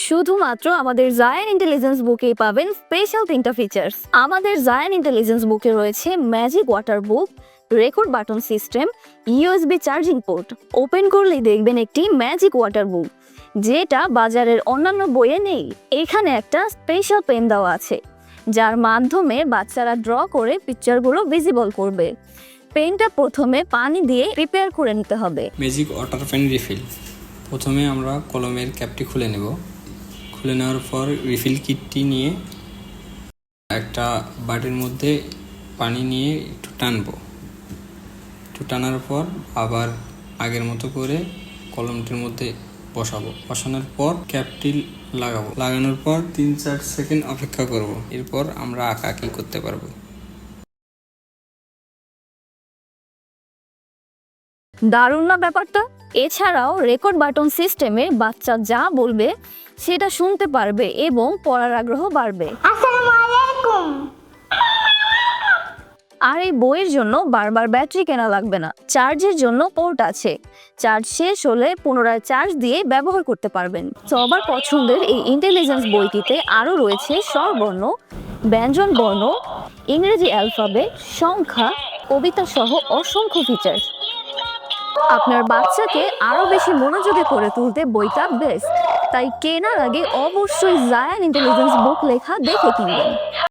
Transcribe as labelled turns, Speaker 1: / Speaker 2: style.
Speaker 1: শুধুমাত্র আমাদের জায়ান ইন্টেলিজেন্স বুকেই পাবেন স্পেশাল 3টা ফিচার্স। আমাদের জায়ান ইন্টেলিজেন্স বুকে রয়েছে magic water book, record button system, USB charging port. Open করলেই দেখবেন একটি ম্যাজিক ওয়াটার বুক, যেটা বাজারের অন্যান্য বইয়ে নেই। এখানে একটা স্পেশাল পেন দেওয়া আছে, যার মাধ্যমে বাচ্চারা ড্র করে পিকচারগুলো ভিজিবল করবে। পেনটা প্রথমে পানি দিয়ে প্রিপেয়ার করে নিতে হবে।
Speaker 2: Magic water pen refill. প্রথমে আমরা কলমের ক্যাপটি খুলে নেব। খুলে নেওয়ার পর রিফিল কিটটি নিয়ে একটা বাটির মধ্যে পানি নিয়ে একটু টানবো। একটু টানার পর আবার আগের মতো করে কলমটির মধ্যে বসাবো। বসানোর পর ক্যাপটি লাগাবো। লাগানোর পর 3-4 সেকেন্ড অপেক্ষা করব। এরপর আমরা আঁকাআঁকি করতে পারবো।
Speaker 1: দারুণ না ব্যাপারটা? এছাড়াও রেকর্ড বাটন সিস্টেমে বাচ্চা যা বলবে সেটা শুনতে পারবে এবং পড়ার আগ্রহ বাড়বে।
Speaker 3: আসসালামু আলাইকুম।
Speaker 1: আর এই বইয়ের জন্য বারবার ব্যাটারি কেনা লাগবে না। চার্জের জন্য পোর্ট আছে, চার্জ শেষ হলে পুনরায় চার্জ দিয়ে ব্যবহার করতে পারবেন। সবার পছন্দের এই ইন্টেলিজেন্স বইটিতে আরও রয়েছে স্বরবর্ণ, ব্যঞ্জন বর্ণ, ইংরেজি অ্যালফাবেট, সংখ্যা, কবিতা সহ অসংখ্য ফিচার। আপনার বাচ্চাকে আরো বেশি মনোযোগী করে তুলতে বইটা বেস্ট। তাই কেনার আগে অবশ্যই জায়ান ইন্টেলিজেন্স বুক লেখা দেখে কিনবেন।